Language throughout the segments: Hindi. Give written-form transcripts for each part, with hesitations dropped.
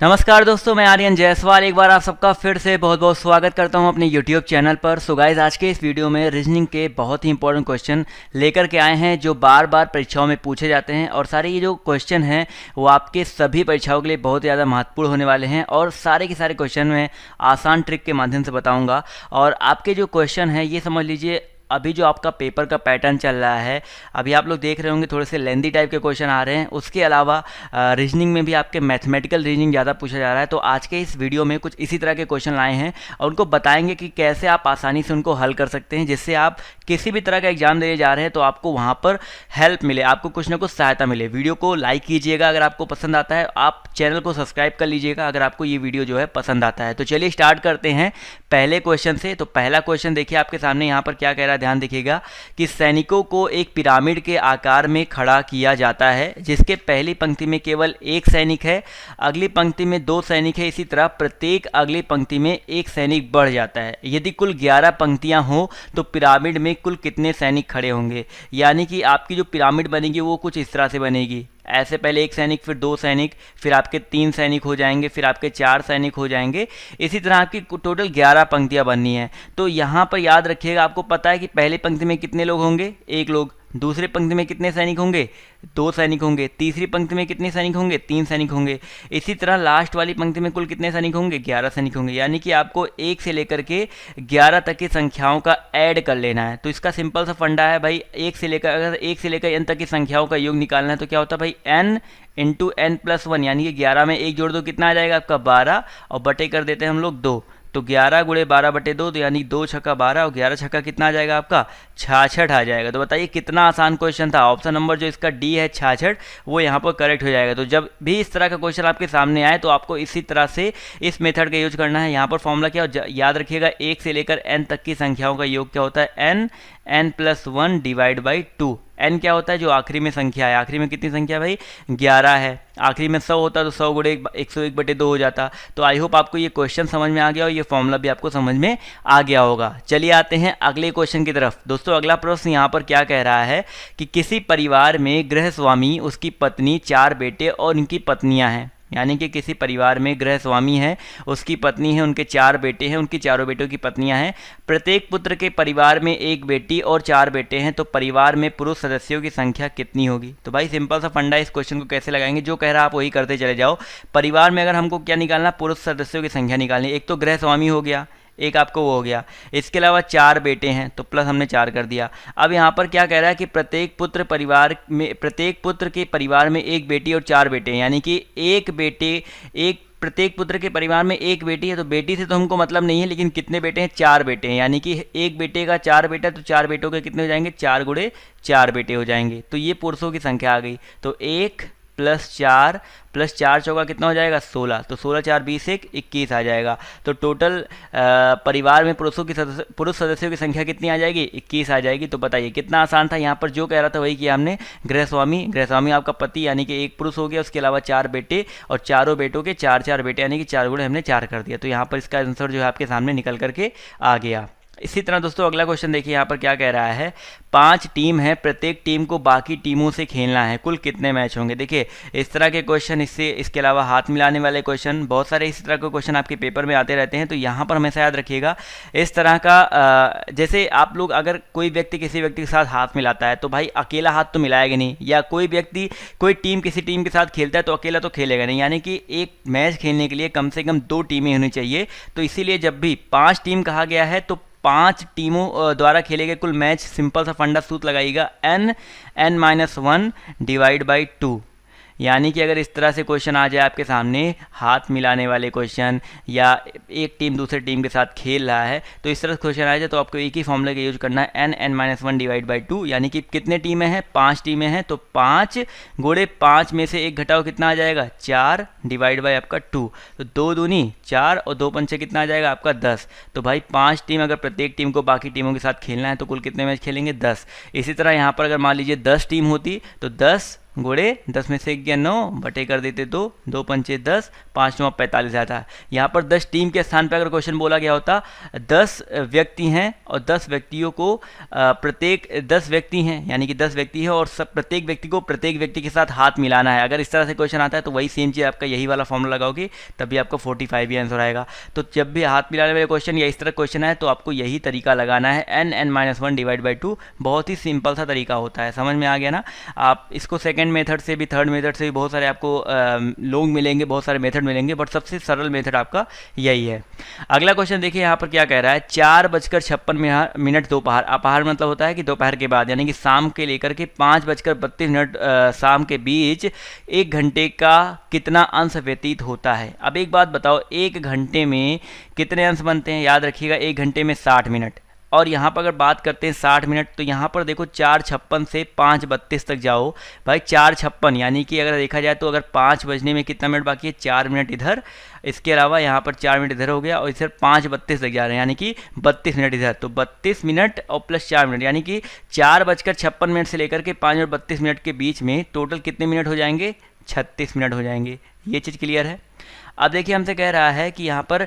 नमस्कार दोस्तों, मैं आर्यन जायसवाल एक बार आप सबका फिर से बहुत बहुत स्वागत करता हूं अपने YouTube चैनल पर। सो गाइस, आज के इस वीडियो में रीजनिंग के बहुत ही इंपॉर्टेंट क्वेश्चन लेकर के आए हैं जो बार बार परीक्षाओं में पूछे जाते हैं। और सारे ये जो क्वेश्चन हैं वो आपके सभी परीक्षाओं के लिए बहुत ज़्यादा महत्वपूर्ण होने वाले हैं और सारे के सारे क्वेश्चन मैं आसान ट्रिक के माध्यम से बताऊँगा। और आपके जो क्वेश्चन हैं ये समझ लीजिए, अभी जो आपका पेपर का पैटर्न चल रहा है, अभी आप लोग देख रहे होंगे थोड़े से लेंदी टाइप के क्वेश्चन आ रहे हैं। उसके अलावा रीजनिंग में भी आपके मैथमेटिकल रीजनिंग ज़्यादा पूछा जा रहा है। तो आज के इस वीडियो में कुछ इसी तरह के क्वेश्चन लाए हैं और उनको बताएंगे कि कैसे आप आसानी से उनको हल कर सकते हैं, जिससे आप किसी भी तरह का एग्जाम देने जा रहे हैं तो आपको वहाँ पर हेल्प मिले, आपको कुछ ना कुछ सहायता मिले। वीडियो को लाइक कीजिएगा अगर आपको पसंद आता है, आप चैनल को सब्सक्राइब कर लीजिएगा अगर आपको ये वीडियो जो है पसंद आता है। तो चलिए स्टार्ट करते हैं पहले क्वेश्चन से। तो पहला क्वेश्चन देखिए आपके सामने, यहाँ पर क्या कह रहा है, ध्यान देखिएगा कि सैनिकों को एक पिरामिड के आकार में खड़ा किया जाता है जिसके पहली पंक्ति में केवल एक सैनिक है, अगली पंक्ति में 2 सैनिक है, इसी तरह प्रत्येक अगली पंक्ति में एक सैनिक बढ़ जाता है। यदि कुल 11 पंक्तियां हो तो पिरामिड में कुल कितने सैनिक खड़े होंगे। यानी कि आपकी जो पिरामिड बनेगी वो कुछ इस तरह से बनेगी, ऐसे पहले 1 सैनिक, फिर 2 सैनिक, फिर आपके 3 सैनिक हो जाएंगे, फिर आपके 4 सैनिक हो जाएंगे। इसी तरह आपकी टोटल 11 पंक्तियां बननी है। तो यहाँ पर याद रखिएगा, आपको पता है कि पहली पंक्ति में कितने लोग होंगे, 1 लोग, दूसरी पंक्ति में कितने सैनिक होंगे, 2 सैनिक होंगे, तीसरी पंक्ति में कितने सैनिक होंगे, 3 सैनिक होंगे। इसी तरह लास्ट वाली पंक्ति में कुल कितने सैनिक होंगे, 11 सैनिक होंगे। यानी कि आपको 1 से लेकर के 11 तक की संख्याओं का ऐड कर लेना है। तो इसका सिंपल सा फंडा है भाई, अगर 1 से लेकर n तक की संख्याओं का योग निकालना है तो क्या होता है भाई, n इंटू n+1, यानी कि 11 में 1 जोड़ दो कितना आ जाएगा आपका 12, और बटे कर देते हैं हम लोग 2। तो 11 गुणे 12 बटे 2, तो यानी 2 छक्का 12 और 11 छक्का कितना आ जाएगा आपका 66 आ जाएगा। तो बताइए कितना आसान क्वेश्चन था। ऑप्शन नंबर जो इसका डी है 66, वो यहाँ पर करेक्ट हो जाएगा। तो जब भी इस तरह का क्वेश्चन आपके सामने आए तो आपको इसी तरह से इस मेथड का यूज करना है। यहाँ पर फॉर्मूला क्या हो, याद रखिएगा 1 से लेकर n तक की संख्याओं का योग क्या होता है, n+1 डिवाइड बाई 2। n क्या होता है, जो आखिरी में संख्या है। आखिरी में कितनी संख्या भाई, 11 है। आखिरी में 100 होता तो 100 गुणे 101 बटे 2 हो जाता। तो आई होप आपको ये क्वेश्चन समझ में आ गया और ये फॉर्मूला भी आपको समझ में आ गया होगा। चलिए आते हैं अगले क्वेश्चन की तरफ। दोस्तों अगला प्रश्न यहाँ पर क्या कह रहा है कि किसी परिवार में गृहस्वामी, उसकी पत्नी, 4 बेटे और उनकी पत्नियाँ हैं। यानी कि किसी परिवार में गृहस्वामी है, उसकी पत्नी है, उनके 4 बेटे हैं, उनकी चारों बेटों की पत्नियां हैं। प्रत्येक पुत्र के परिवार में 1 बेटी और 4 बेटे हैं, तो परिवार में पुरुष सदस्यों की संख्या कितनी होगी। तो भाई सिंपल सा फंडा, इस क्वेश्चन को कैसे लगाएंगे, जो कह रहा है आप वही करते चले जाओ। परिवार में अगर हमको क्या निकालना, पुरुष सदस्यों की संख्या निकालनी। एक तो गृहस्वामी हो गया, एक आपको वो हो गया, इसके अलावा 4 बेटे हैं तो प्लस हमने 4 कर दिया। अब यहाँ पर क्या कह रहा है कि प्रत्येक पुत्र के परिवार में 1 बेटी और 4 बेटे हैं। यानी कि प्रत्येक पुत्र के परिवार में 1 बेटी है। तो बेटी से तो हमको मतलब नहीं है, लेकिन कितने बेटे हैं, 4 बेटे हैं। यानी कि 1 बेटे का 4 बेटा, तो 4 बेटों के कितने हो जाएंगे, 4 गुणे 4 बेटे हो जाएंगे। तो ये पुरुषों की संख्या आ गई। तो 1 + 4 चौका कितना हो जाएगा, 16। तो 16 4 20 1 21 आ जाएगा। तो टोटल परिवार में पुरुष सदस्यों की संख्या कितनी आ जाएगी, 21 आ जाएगी। तो बताइए कितना आसान था। यहाँ पर जो कह रहा था वही किया हमने। गृहस्वामी आपका पति, यानी कि 1 पुरुष हो गया, उसके अलावा 4 बेटे और चारों बेटों के 4 बेटे, यानी कि 4 गुणे हमने 4 कर दिया। तो यहाँ पर इसका आंसर जो है आपके सामने निकल करके आ गया। इसी तरह दोस्तों अगला क्वेश्चन देखिए, यहाँ पर क्या कह रहा है, 5 टीम है, प्रत्येक टीम को बाकी टीमों से खेलना है, कुल कितने मैच होंगे। देखिए इस तरह के क्वेश्चन, इसके अलावा हाथ मिलाने वाले क्वेश्चन, बहुत सारे इस तरह के क्वेश्चन आपके पेपर में आते रहते हैं। तो यहाँ पर हमेशा याद रखिएगा, इस तरह का जैसे आप लोग, अगर कोई व्यक्ति किसी व्यक्ति के साथ हाथ मिलाता है तो भाई अकेला हाथ तो मिलाएगा नहीं, या कोई टीम किसी टीम के साथ खेलता है तो अकेला तो खेलेगा नहीं। यानी कि एक मैच खेलने के लिए कम से कम 2 टीमें होनी चाहिए। तो इसीलिए जब भी 5 टीम कहा गया है तो 5 टीमों द्वारा खेले गए कुल मैच, सिंपल सा फंडा सूत्र लगाइएगा, n-1 डिवाइड बाई 2। यानी कि अगर इस तरह से क्वेश्चन आ जाए आपके सामने, हाथ मिलाने वाले क्वेश्चन, या एक टीम दूसरे टीम के साथ खेल रहा है, तो इस तरह से क्वेश्चन आ जाए तो आपको एक ही फॉर्मूला का यूज करना है, n-1 डिवाइड बाई 2। यानी कि कितने टीमें हैं, 5 टीमें हैं। तो 5 गुणे 5 में से 1 घटाओ कितना आ जाएगा, 4 डिवाइड बाई आपका 2। तो 2 दूनी 4 और 2 पंचे कितना आ जाएगा आपका 10। तो भाई 5 टीम, अगर प्रत्येक टीम को बाकी टीमों के साथ खेलना है तो कुल कितने मैच खेलेंगे, 10। इसी तरह यहाँ पर अगर मान लीजिए 10 टीम होती तो 10 गुणे 10 में से 1 गया 9 बटे कर देते 2, 2 पंचे 10, 5 9 45 आता है। यहाँ पर 10 टीम के स्थान पर अगर क्वेश्चन बोला गया होता 10 व्यक्ति हैं और 10 व्यक्तियों को प्रत्येक 10 व्यक्ति हैं यानी कि 10 व्यक्ति है और सब प्रत्येक व्यक्ति को प्रत्येक व्यक्ति के साथ हाथ मिलाना है। अगर इस तरह से क्वेश्चन आता है तो वही सेम चीज़ आपका यही वाला फॉर्मूला लगाओगे तभी आपका 45 ही आंसर आएगा। तो जब भी हाथ मिलाने वाले क्वेश्चन या इस तरह क्वेश्चन है तो आपको यही तरीका लगाना है, n(n-1) डिवाइड बाई 2। बहुत ही सिंपल सा तरीका होता है, समझ में आ गया ना। आप इसको सेकंड मेथड से भी थर्ड मेथड से भी बहुत सारे आपको लोग मिलेंगे, बहुत सारे मेथड मिलेंगे, बट सबसे सरल मेथड आपका यही है। अगला क्वेश्चन देखिए यहाँ पर क्या कह रहा है, 4:56 दोपहर, अपहर मतलब होता है कि दोपहर के बाद यानी कि शाम के लेकर के 5:32 शाम के बीच 1 घंटे का कितना अंश व्यतीत होता है। अब एक बात बताओ, 1 घंटे में कितने अंश बनते हैं? याद रखिएगा 1 घंटे में 60 मिनट। और यहाँ पर अगर बात करते हैं 60 मिनट तो यहाँ पर देखो 4:56 से 5:32 तक जाओ भाई, 4:56 यानी कि अगर देखा जाए तो अगर 5 बजने में कितना मिनट बाकी है, 4 मिनट इधर, इसके अलावा यहाँ पर 4 मिनट इधर हो गया और इधर 5:32 तक जा रहे हैं यानी कि 32 मिनट इधर, तो 32 मिनट और प्लस 4 मिनट यानी कि 4:56 से लेकर के 5:32 के बीच में टोटल कितने मिनट हो जाएंगे? 36 मिनट हो जाएंगे। ये चीज़ क्लियर है। अब देखिए हमसे कह रहा है कि यहाँ पर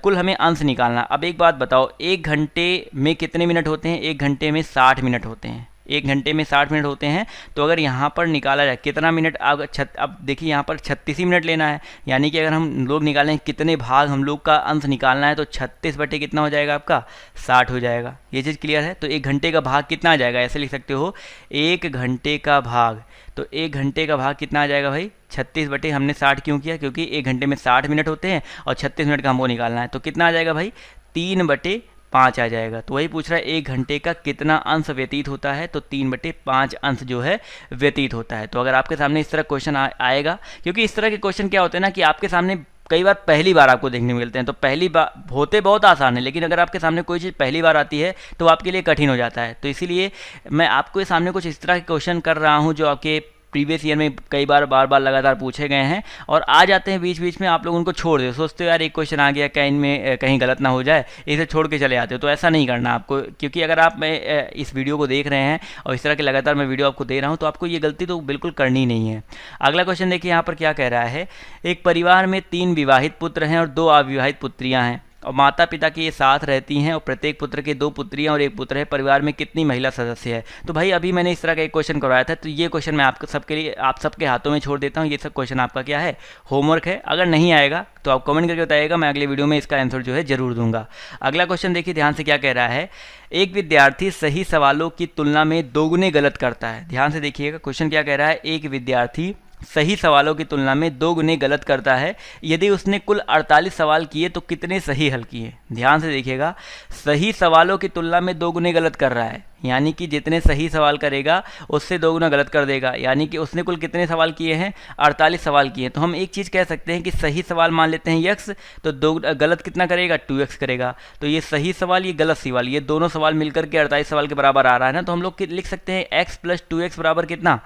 कुल हमें अंश निकालना। अब एक बात बताओ, 1 घंटे में कितने मिनट होते हैं? 1 घंटे में 60 मिनट होते हैं। 1 घंटे में 60 मिनट होते हैं तो अगर यहाँ पर निकाला जाए कितना मिनट, अब देखिए यहाँ पर 36 ही मिनट लेना है यानी कि अगर हम लोग निकालें कितने भाग हम लोग का अंश निकालना है तो 36 बटे कितना हो जाएगा आपका? 60 हो जाएगा। ये चीज़ क्लियर है। तो 1 घंटे का भाग कितना आ जाएगा? ऐसे लिख सकते हो 1 घंटे का भाग, तो 1 घंटे का भाग कितना आ जाएगा भाई? 36 बटे हमने 60 क्यों किया? क्योंकि 1 घंटे में 60 मिनट होते हैं और 36 मिनट का हमको निकालना है, तो कितना आ जाएगा भाई? 3/5 आ जाएगा। तो वही पूछ रहा है 1 घंटे का कितना अंश व्यतीत होता है, तो 3/5 अंश जो है व्यतीत होता है। तो अगर आपके सामने इस तरह क्वेश्चन आएगा, क्योंकि इस तरह के क्वेश्चन क्या होते हैं ना कि आपके सामने कई बार पहली बार आपको देखने को मिलते हैं, तो पहली बार होते बहुत आसान है, लेकिन अगर आपके सामने कोई चीज़ पहली बार आती है तो आपके लिए कठिन हो जाता है। तो इसीलिए मैं आपके सामने कुछ इस तरह के क्वेश्चन कर रहा हूँ जो आपके प्रीवियस ईयर में कई बार बार लगातार पूछे गए हैं और आ जाते हैं बीच बीच में, आप लोग उनको छोड़ दो, सोचते हो यार एक क्वेश्चन आ गया क्या इनमें कहीं गलत ना हो जाए, इसे छोड़ के चले आते हो। तो ऐसा नहीं करना आपको, क्योंकि अगर आप इस वीडियो को देख रहे हैं और इस तरह के लगातार मैं वीडियो आपको दे रहा हूँ तो आपको ये गलती तो बिल्कुल करनी नहीं है। अगला क्वेश्चन देखिए यहाँ पर क्या कह रहा है, एक परिवार में 3 विवाहित पुत्र हैं और 2 अविवाहित पुत्रियाँ हैं और माता पिता के ये साथ रहती हैं और प्रत्येक पुत्र के 2 पुत्रियां और 1 पुत्र है। परिवार में कितनी महिला सदस्य है? तो भाई अभी मैंने इस तरह का एक क्वेश्चन करवाया था, तो ये क्वेश्चन मैं आपको सबके लिए, आप सबके हाथों में छोड़ देता हूँ। ये सब क्वेश्चन आपका क्या है? होमवर्क है। अगर नहीं आएगा तो आप कमेंट करके बताइएगा, मैं अगले वीडियो में इसका आंसर जो है जरूर दूंगा। अगला क्वेश्चन देखिए ध्यान से क्या कह रहा है, एक विद्यार्थी सही सवालों की तुलना में 2 गुने गलत करता है। ध्यान से देखिएगा क्वेश्चन क्या कह रहा है, एक विद्यार्थी सही सवालों की तुलना में 2 गुने गलत करता है। यदि उसने कुल 48 सवाल किए तो कितने सही हल किए? ध्यान से देखिएगा, सही सवालों की तुलना में 2 गुने गलत कर रहा है यानी कि जितने सही सवाल करेगा उससे 2 गुना गलत कर देगा, यानी कि उसने कुल कितने सवाल किए हैं? 48 सवाल किए। तो हम एक चीज़ कह सकते हैं कि सही सवाल मान लेते हैं x, तो 2 गलत कितना करेगा? 2x करेगा। तो ये सही सवाल, ये गलत सवाल, ये दोनों सवाल मिलकर के 48 सवाल के बराबर आ रहा है ना, तो हम लोग लिख सकते हैं x + 2x बराबर कितना?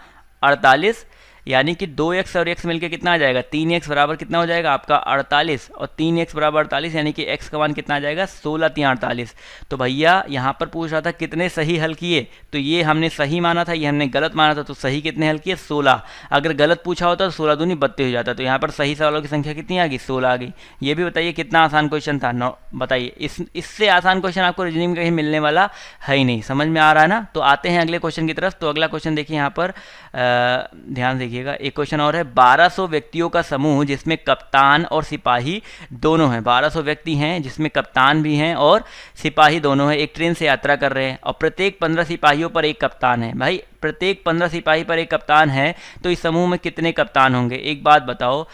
48, यानी कि 2x और x मिलके कितना आ जाएगा? 3x बराबर कितना हो जाएगा आपका? 48, और 3x बराबर 48 यानी कि x का मान कितना आ जाएगा? 16 3 48। तो भैया यहाँ पर पूछ रहा था कितने सही हल किए, तो ये हमने सही माना था, ये हमने गलत माना था, तो सही कितने हल किए? 16। अगर गलत पूछा होता तो 16 दूनी 32 हो जाता। तो यहाँ पर सही सवालों की संख्या कितनी आ गई? 16 आ गई। ये भी बताइए कितना आसान क्वेश्चन था? बताइए, इससे आसान क्वेश्चन आपको रीजनिंग में कहीं मिलने वाला है ही नहीं। समझ में आ रहा है ना? तो आते हैं अगले क्वेश्चन की तरफ। तो अगला क्वेश्चन देखिए यहाँ पर ध्यान देखिएगा, एक क्वेश्चन और है, 1200 व्यक्तियों का समूह जिसमें कप्तान और सिपाही दोनों हैं। 1200 व्यक्ति हैं जिसमें कप्तान भी हैं और सिपाही दोनों हैं, एक ट्रेन से यात्रा कर रहे हैं और प्रत्येक 15 सिपाहियों पर एक कप्तान है। भाई प्रत्येक 15 सिपाही पर एक कप्तान है तो इस समूह में कितने कप्तान होंगे? एक बात बताओ,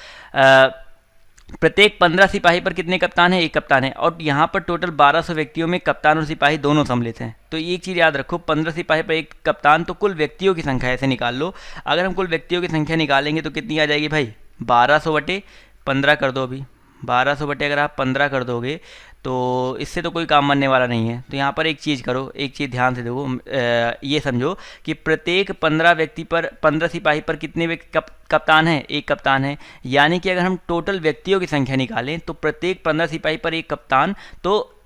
प्रत्येक 15 सिपाही पर कितने कप्तान हैं? एक कप्तान है। और यहाँ पर टोटल 1200 व्यक्तियों में कप्तान और सिपाही दोनों सम्मिलित हैं। तो एक चीज़ याद रखो, 15 सिपाही पर एक कप्तान, तो कुल व्यक्तियों की संख्या ऐसे निकाल लो। अगर हम कुल व्यक्तियों की संख्या निकालेंगे तो कितनी आ जाएगी भाई? 1200 बटे 15 कर दो। अभी 1200 बटे अगर आप 15 कर दोगे तो इससे तो कोई काम बनने वाला नहीं है। तो यहाँ पर एक चीज़ करो, एक चीज़ ध्यान से देखो, ये समझो कि प्रत्येक 15 व्यक्ति पर 15 सिपाही पर कितने कप्तान हैं? एक कप्तान है। यानी कि अगर हम टोटल व्यक्तियों की संख्या निकालें तो प्रत्येक 15 सिपाही पर एक कप्तान, तो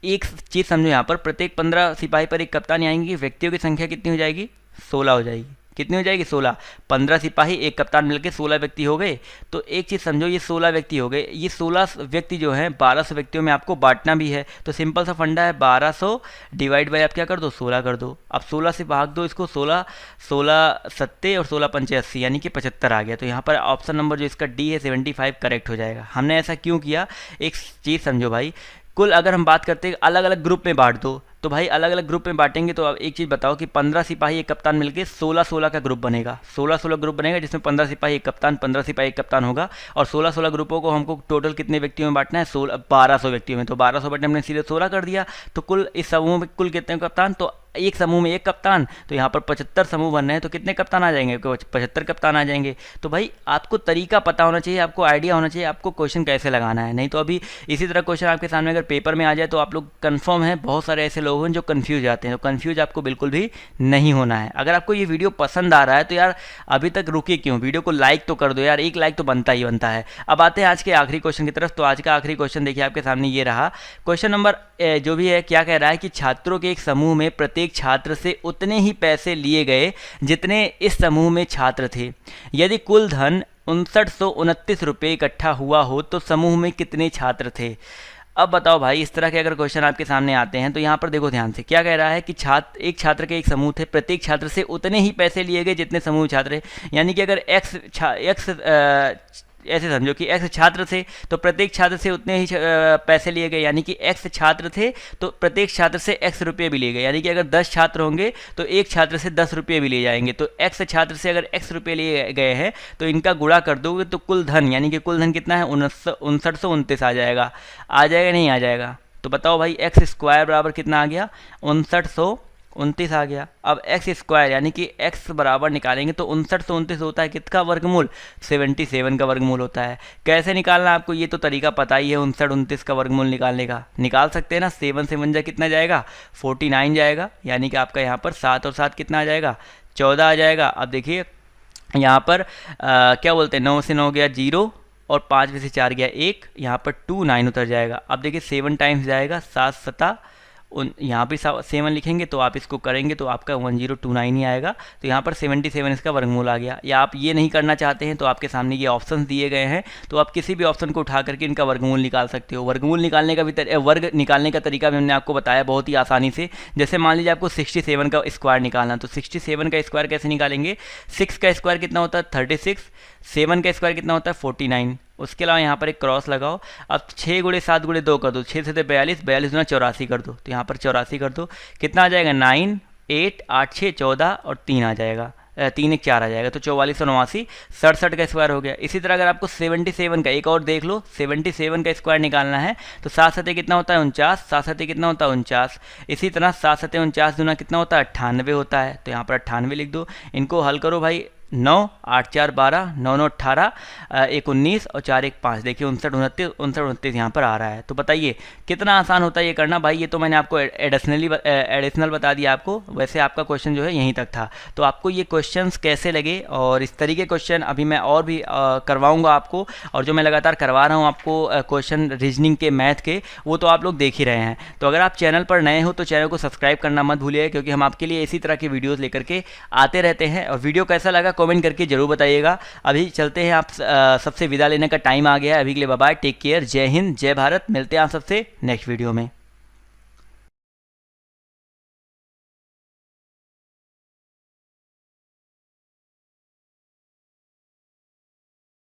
एक चीज़ समझो यहाँ पर, प्रत्येक 15 सिपाही पर एक कप्तान, यानी कि व्यक्तियों की संख्या कितनी हो जाएगी? 16 हो जाएगी। कितनी हो जाएगी 16। 15 सिपाही एक कप्तान मिलकर 16 व्यक्ति हो गए। तो एक चीज़ समझो, ये 16 व्यक्ति हो गए, ये 16 व्यक्ति जो हैं 1200 व्यक्तियों में आपको बांटना भी है। तो सिंपल सा फंडा है, 1200 डिवाइड बाई आप क्या कर दो 16 कर दो। अब 16 से भाग दो इसको, 16 सत्ते और 16 पंचे 80 यानी कि 75 आ गया। तो यहाँ पर ऑप्शन नंबर जो इसका डी है 75 करेक्ट हो जाएगा। हमने ऐसा क्यों किया, एक चीज़ समझो भाई, कुल अगर हम बात करते हैं अलग अलग ग्रुप में बांट दो, तो भाई अलग अलग ग्रुप में बांटेंगे तो अब एक चीज़ बताओ कि 15 सिपाही एक कप्तान मिलके 16-16 का ग्रुप बनेगा। 16-16 ग्रुप बनेगा जिसमें 15 सिपाही एक कप्तान, 15 सिपाही एक कप्तान होगा। और 16-16 ग्रुपों को हमको टोटल कितने व्यक्तियों में बांटना है, 1200 व्यक्तियों में। तो 1200 बटे हमने सीधे 16 कर दिया। तो कुल इस समूह में कुल कितने कप्तान, तो एक समूह में एक कप्तान, तो यहाँ पर 75 समूह बन रहे हैं, तो कितने कप्तान आ जाएंगे, 75 कप्तान आ जाएंगे। तो भाई आपको तरीका पता होना चाहिए, आपको आइडिया होना चाहिए आपको क्वेश्चन कैसे लगाना है। नहीं तो अभी इसी तरह क्वेश्चन आपके सामने अगर पेपर में आ जाए तो आप लोग कंफर्म है बहुत सारे ऐसे लोग हैं जो कंफ्यूज जाते हैं। तो कंफ्यूज आपको बिल्कुल भी नहीं होना है। अगर आपको ये वीडियो पसंद आ रहा है तो यार अभी तक रुके क्यों, वीडियो को लाइक तो कर दो यार, एक लाइक तो बनता ही बनता है। अब आते हैं आज के आखिरी क्वेश्चन की तरफ। तो आज का आखिरी क्वेश्चन देखिए आपके सामने ये रहा। क्वेश्चन नंबर जो भी है क्या कह रहा है कि छात्रों के एक समूह में प्रत्येक छात्र से उतने ही पैसे लिए गए जितने इस समूह में छात्र थे। यदि कुल धन 5929 रुपये इकट्ठा हुआ हो तो समूह में कितने छात्र थे। अब बताओ भाई, इस तरह के अगर क्वेश्चन आपके सामने आते हैं तो यहाँ पर देखो ध्यान से, क्या कह रहा है कि एक छात्र के एक समूह थे, प्रत्येक छात्र से उतने ही पैसे लिए गए जितने समूह छात्र हैं। यानी कि अगर ऐसे समझो कि x छात्र थे तो प्रत्येक छात्र से उतने ही पैसे लिए गए, यानी कि x छात्र थे तो प्रत्येक छात्र से x रुपये भी लिए गए। यानी कि अगर 10 छात्र होंगे तो एक छात्र से 10 रुपये भी लिए जाएंगे। तो x छात्र से अगर x रुपये लिए गए हैं तो इनका गुणा कर दोगे तो कुल धन, यानी कि कुल धन कितना है 5929 आ जाएगा। आ जाएगा नहीं आ जाएगा, तो बताओ भाई x स्क्वायर बराबर कितना आ गया 5929 आ गया। अब एक्स स्क्वायर यानी कि x बराबर निकालेंगे तो 5929 होता है किसका वर्गमूल, 77 का वर्गमूल होता है। कैसे निकालना आपको ये तो तरीका पता ही है, 5929 का वर्गमूल निकालने का। निकाल सकते हैं ना, 7 से 1 कितना जाएगा 49 जाएगा। यानी कि आपका यहाँ पर 7 और 7 कितना आ जाएगा 14 आ जाएगा। अब देखिए यहाँ पर क्या बोलते हैं, 9 से 9 गया 0 और 5 में से 4 गया 1, यहाँ पर 29 उतर जाएगा। अब देखिए 7 टाइम्स जाएगा 7 7 यहाँ पे 7 लिखेंगे तो आप इसको करेंगे तो आपका 1029 ही आएगा। तो यहाँ पर 77 इसका वर्गमूल आ गया। या आप ये नहीं करना चाहते हैं तो आपके सामने ये ऑप्शंस दिए गए हैं, तो आप किसी भी ऑप्शन को उठा करके इनका वर्गमूल निकाल सकते हो। वर्गमूल निकालने का भी वर्ग निकालने का तरीका भी हमने आपको बताया बहुत ही आसानी से। जैसे मान लीजिए आपको 67 का स्क्वायर निकालना, तो 67 का स्क्वायर कैसे निकालेंगे, 6 का स्क्वायर कितना होता है 36, 7 का स्क्वायर कितना होता है 49। उसके अलावा यहाँ पर एक क्रॉस लगाओ। अब 6 गुणे 7 गुणे 2 कर दो, 6 से 42, 42 गुना 84 कर दो। तो यहाँ पर 84 कर दो, कितना आ जाएगा 9 8 8 6 14 और 3 आ जाएगा, 3 1 4 आ जाएगा। तो 44 और 89 67 का स्क्वायर हो गया। इसी तरह अगर आपको 77 का एक और देख लो, 77 का स्क्वायर निकालना है तो 7 7 कितना होता है 49, 7 7 कितना होता है 49। इसी तरह 7 7 49 दूना कितना होता है 98 होता है। तो यहाँ पर 98 लिख दो। इनको हल करो भाई, 9 8 4 12 9 9 18 1 19 और 4 1 5। देखिए 59 29 यहाँ पर आ रहा है। तो बताइए कितना आसान होता है ये करना। भाई ये तो मैंने आपको एडिशनल बता दिया आपको, वैसे आपका क्वेश्चन जो है यहीं तक था। तो आपको ये क्वेश्चंस कैसे लगे, और इस तरीके क्वेश्चन अभी मैं और भी करवाऊँगा आपको, और जो मैं लगातार करवा रहा हूँ आपको क्वेश्चन रीजनिंग के, मैथ के, वो तो आप लोग देख ही रहे हैं। तो अगर आप चैनल पर नए हो तो चैनल को सब्सक्राइब करना मत भूलिए, क्योंकि हम आपके लिए इसी तरह की वीडियोज़ लेकर के आते रहते हैं। और वीडियो कैसा लगा कमेंट करके जरूर बताइएगा। अभी चलते हैं, आप सबसे विदा लेने का टाइम आ गया है। अभी के लिए बाय बाय, टेक केयर, जय हिंद जय भारत। मिलते हैं आप सबसे नेक्स्ट वीडियो में।